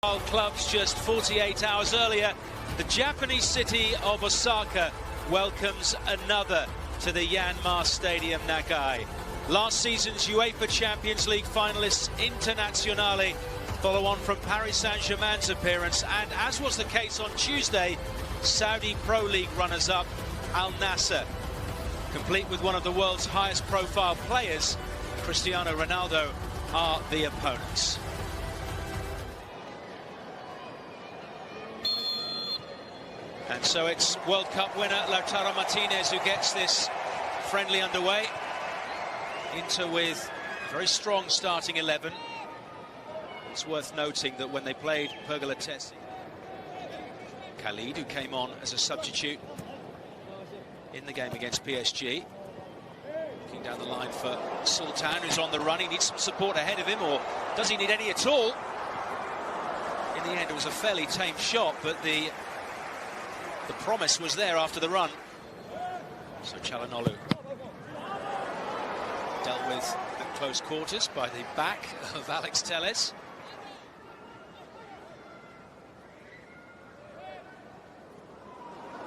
Clubs just 48 hours earlier, the Japanese city of Osaka welcomes another to the Yanmar Stadium Nagai. Last season's UEFA Champions League finalists Internazionale follow on from Paris Saint-Germain's appearance, and as was the case on Tuesday, Saudi Pro League runners-up Al Nassr, complete with one of the world's highest profile players, Cristiano Ronaldo, are the opponents. And so it's World Cup winner Lautaro Martinez who gets this friendly underway. Inter with a very strong starting 11. It's worth noting that when they played Pergola-Tessi, Khalid, who came on as a substitute in the game against PSG. Looking down the line for Sultan, who's on the run. He needs some support ahead of him, or does he need any at all? In the end, it was a fairly tame shot, but the promise was there after the run. So Çalhanoğlu dealt with at close quarters by the back of Alex Telles.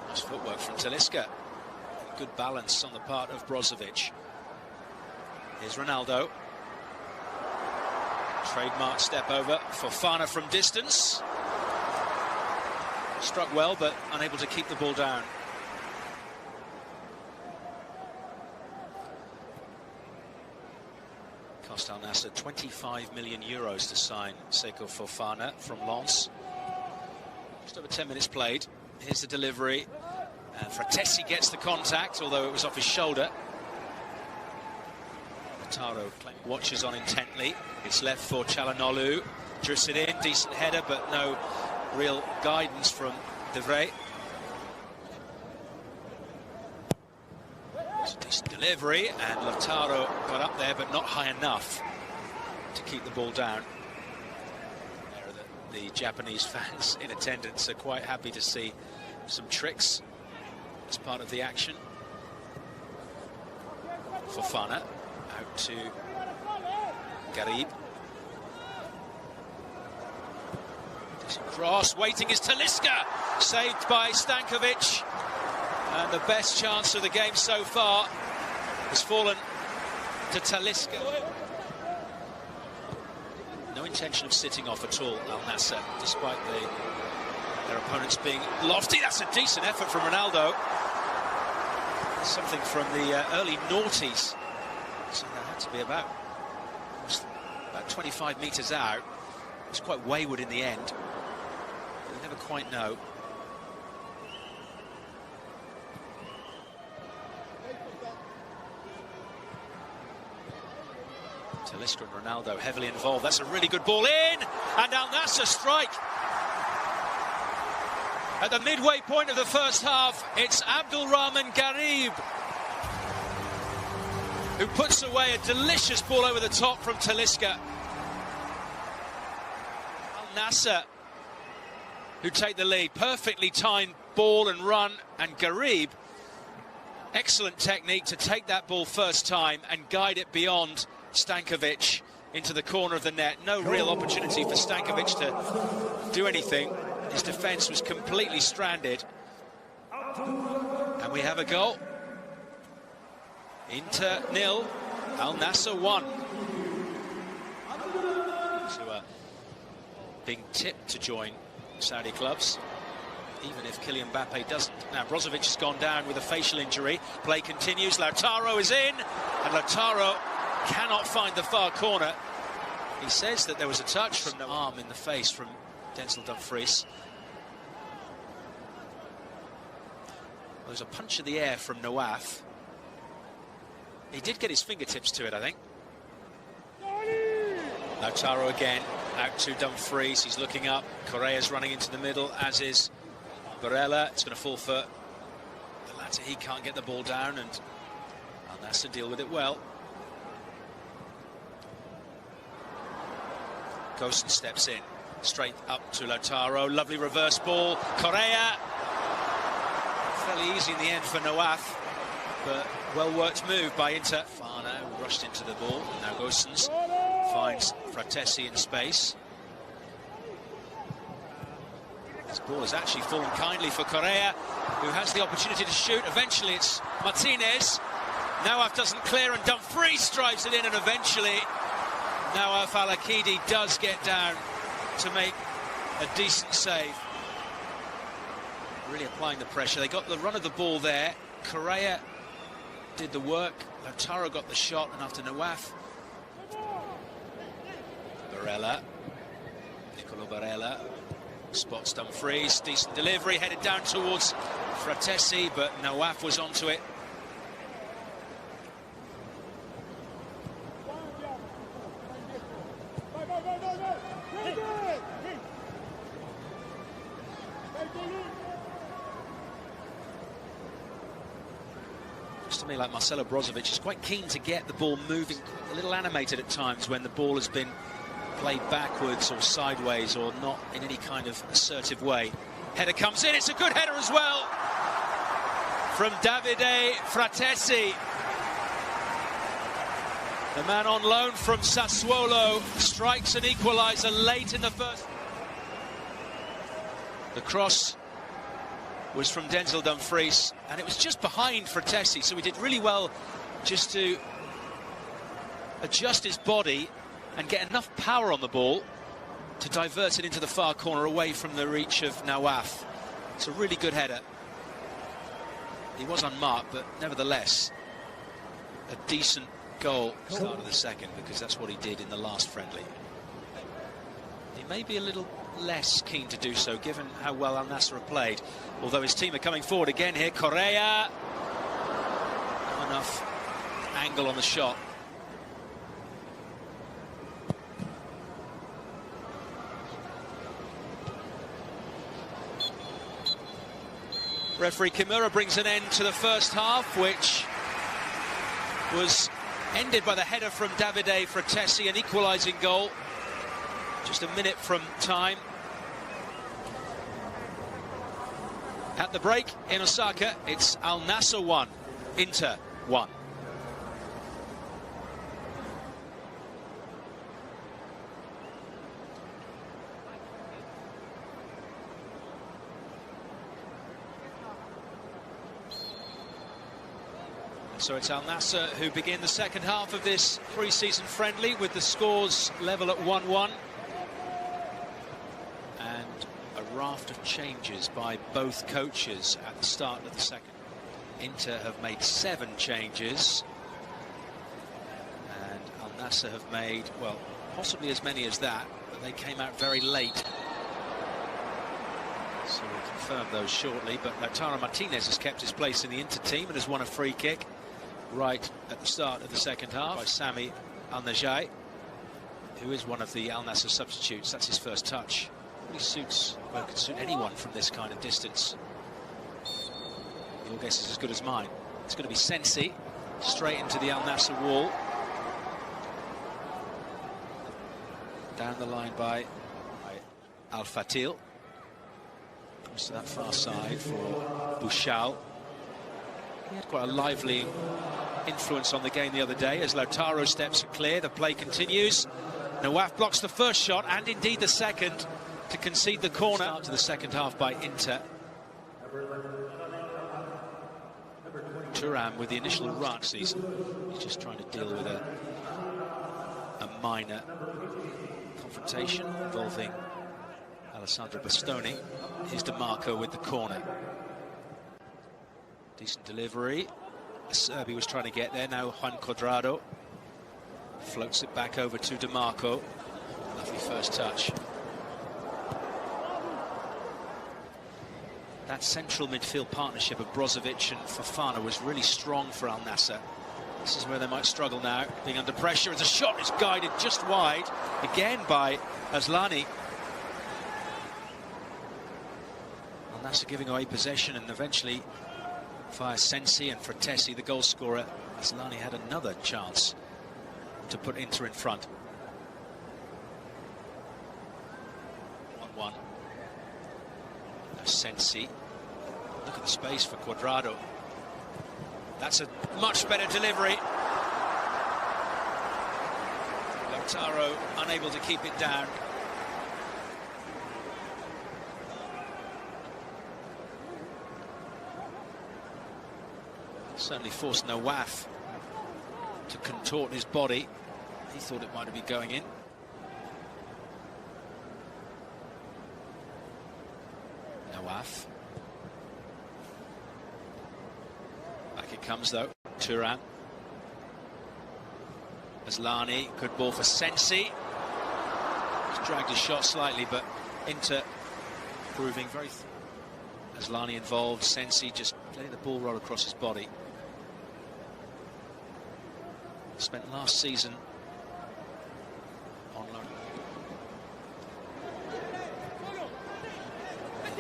Nice footwork from Talisca. Good balance on the part of Brozovic. Here's Ronaldo. Trademark step over for Fofana from distance. Struck well, but unable to keep the ball down. Cost Al Nassr 25 million euros to sign Seko Fofana from Lens. Just over 10 minutes played. Here's the delivery. Fratesi gets the contact, although it was off his shoulder. Lautaro watches on intently. It's left for Çalhanoğlu. Drifts it in, decent header, but no real guidance from De Vrij. It's a decent delivery, and Lautaro got up there, but not high enough to keep the ball down. The Japanese fans in attendance are quite happy to see some tricks as part of the action. Fofana out to Garib. Cross, waiting is Talisca, saved by Stankovic, and the best chance of the game so far has fallen to Talisca. No intention of sitting off at all, Al Nassr, despite their opponents being lofty. That's a decent effort from Ronaldo. Something from the early noughties. So that had to be about 25 metres out. It's quite wayward in the end. You never quite know. Talisca and Ronaldo heavily involved. That's a really good ball in, and Al Nassr strike. At the midway point of the first half, it's Abdulrahman Garib who puts away a delicious ball over the top from Talisca. Al Nassr who take the lead. Perfectly timed ball and run, and Garib, excellent technique to take that ball first time and guide it beyond Stankovic into the corner of the net. No real opportunity for Stankovic to do anything. His defence was completely stranded. And we have a goal. Inter 0, Al Nassr 1. So being tipped to join Saudi clubs, even if Kylian Mbappe doesn't. Now Brozovic has gone down with a facial injury. Play continues. Lautaro is in, and Lautaro cannot find the far corner. He says that there was a touch from the arm in the face from Denzel Dumfries. There's a punch in the air from Nawaf. He did get his fingertips to it, I think. Lautaro again, out to Dumfries. He's looking up. Correa's running into the middle, as is Barella. It's going to fall for the latter. He can't get the ball down, and Al Nassr deal with it well. Gosen steps in, straight up to Lautaro. Lovely reverse ball. Correa. Fairly easy in the end for Nawaf, but well-worked move by Inter. Fofana rushed into the ball. Now Gosens finds Fratesi in space. This ball has actually fallen kindly for Correa, who has the opportunity to shoot. Eventually it's Martinez. Nawaf doesn't clear and Dumfries drives it in, and eventually Nawaf Al-Akidi does get down to make a decent save. Really applying the pressure. They got the run of the ball there. Correa did the work. Lautaro got the shot, and after Nawaf, Nicolo Barella spots Dumfries. Decent delivery, headed down towards Fratesi, but Nawaf was onto it. To me, like Marcelo Brozovic, is quite keen to get the ball moving, a little animated at times when the ball has been played backwards or sideways or not in any kind of assertive way. Header comes in, it's a good header as well from Davide Fratesi. The man on loan from Sassuolo strikes an equaliser late in the first. The cross was from Denzel Dumfries, and it was just behind Fratesi, so he did really well just to adjust his body and get enough power on the ball to divert it into the far corner away from the reach of Nawaf. It's a really good header. He was unmarked, but nevertheless a decent goal start of the second, because that's what he did in the last friendly. He may be a little less keen to do so given how well Al Nassr have played, although his team are coming forward again here. Correa, not enough angle on the shot. Referee Kimura brings an end to the first half, which was ended by the header from Davide Fratesi, an equalising goal just a minute from time. At the break in Osaka, it's Al Nassr 1, Inter 1. So it's Al Nassr who begin the second half of this pre-season friendly with the scores level at 1-1. And a raft of changes by both coaches at the start of the second. Inter have made 7 changes. And Al Nassr have made, well, possibly as many as that, but they came out very late. So we'll confirm those shortly. But Lautaro Martinez has kept his place in the Inter team and has won a free kick right at the start of the second half by Sami Al-Najai, who is one of the Al Nassr substitutes. That's his first touch. Really suits, well, could suit anyone from this kind of distance. Your guess is as good as mine. It's going to be Sensi straight into the Al Nassr wall. Down the line by Al-Fatil. Comes to that far side for Bouchal. He had quite a lively influence on the game the other day as Lautaro steps clear. The play continues. Nawaf blocks the first shot and indeed the second to concede the corner. Start to the second half by Inter. Thuram with the initial run season. He's just trying to deal with a minor confrontation involving Alessandro Bastoni. Here's DeMarco with the corner. Decent delivery. Serbi was trying to get there. Now Juan Cuadrado floats it back over to DeMarco. Lovely first touch. That central midfield partnership of Brozovic and Fofana was really strong for Al Nassr. This is where they might struggle now, being under pressure as a shot is guided just wide, again by Aslani. Al Nassr giving away possession, and eventually via Sensi and Fratesi, the goal scorer, Aslani had another chance to put Inter in front. 1-1. Sensi. Look at the space for Cuadrado. That's a much better delivery. Lautaro unable to keep it down. Certainly forced Nawaf to contort his body. He thought it might have been going in. Nawaf. Back it comes though. Turan. Aslani, good ball for Sensi. He's dragged his shot slightly, but Inter proving very... Aslani involved, Sensi just letting the ball roll across his body. Spent last season on loan.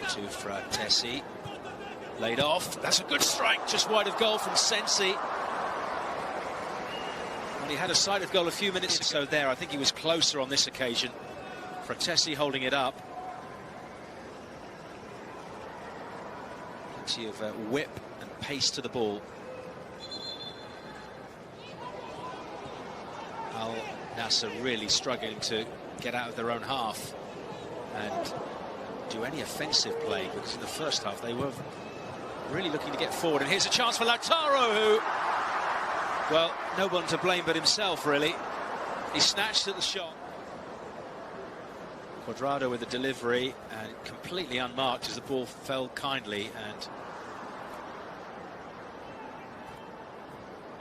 To Fratesi. Laid off. That's a good strike, just wide of goal from Sensi. He had a sight of goal a few minutes ago there. I think he was closer on this occasion. Fratesi holding it up. Plenty of whip and pace to the ball. Al-Nassr really struggling to get out of their own half and do any offensive play, because in the first half they were really looking to get forward. And here's a chance for Lautaro, who... well, no one to blame but himself, really. He snatched at the shot. Cuadrado with the delivery, and completely unmarked as the ball fell kindly. And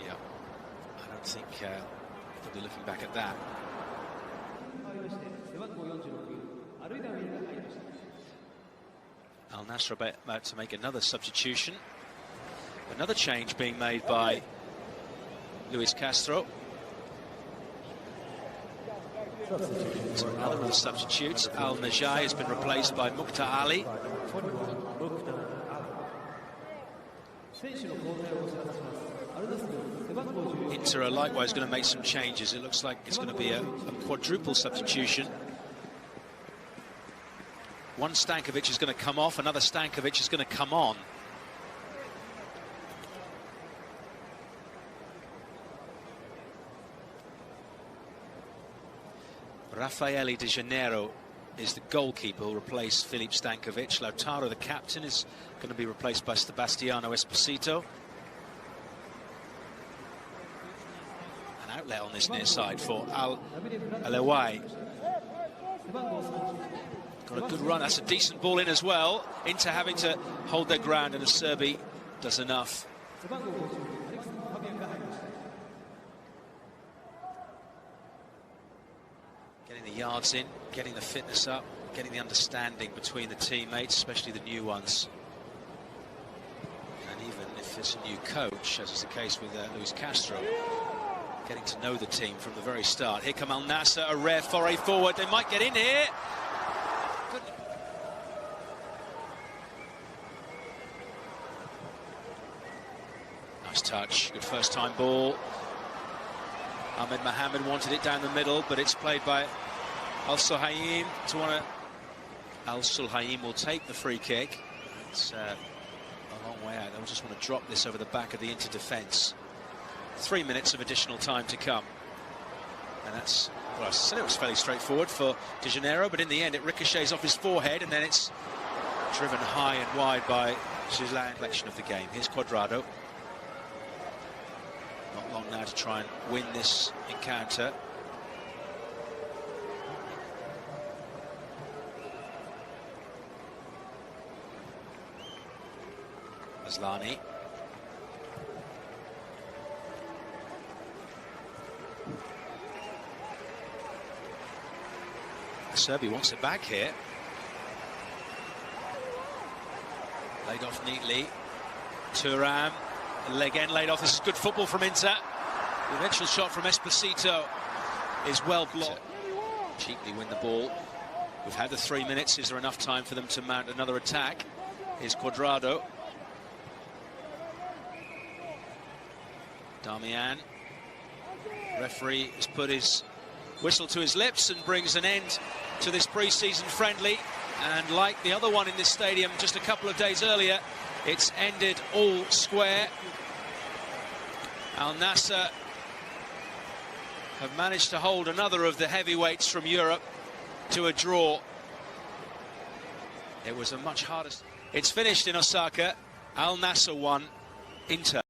yeah, I don't think they'll be looking back at that. Al-Nassr about to make another substitution. Another change being made by Luis Castro. So another of the substitutes. Al-Najai has been replaced by Mukhtar Ali. Inter are likewise going to make some changes. It looks like it's going to be a quadruple substitution. One Stankovic is going to come off, another Stankovic is going to come on. Raffaele De Janeiro is the goalkeeper who will replace Filip Stankovic. Lautaro, the captain, is going to be replaced by Sebastiano Esposito. An outlet on this near side for Al-Alawai. Got a good run. That's a decent ball in as well. Inter having to hold their ground, and Acerbi does enough. Getting the yards in, getting the fitness up, getting the understanding between the teammates, especially the new ones. And even if it's a new coach, as is the case with Luis Castro, getting to know the team from the very start. Here come Al-Nassr, a rare foray forward. They might get in here. Good. Nice touch, good first time ball. Ahmed Mohamed wanted it down the middle, but it's played by Al-Sulhaim to want to... Al-Sulhaim will take the free kick. It's a long way out. They'll just want to drop this over the back of the Inter defence. 3 minutes of additional time to come. And that's... well, I said it was fairly straightforward for De Janeiro, but in the end it ricochets off his forehead, and then it's driven high and wide by Gislain. Collection of the game. Here's Cuadrado. Not long now to try and win this encounter. Aslani. Acerbi wants it back here. Laid off neatly. Thuram. Leg end laid off. This is good football from Inter. The eventual shot from Esposito is well blocked. Cheaply win the ball. We've had the 3 minutes. Is there enough time for them to mount another attack? Here's Cuadrado. Damian. Referee has put his whistle to his lips and brings an end to this pre-season friendly. And like the other one in this stadium just a couple of days earlier, it's ended all square. Al-Nassr have managed to hold another of the heavyweights from Europe to a draw. It was a much harder... It's finished in Osaka. Al-Nassr won, Inter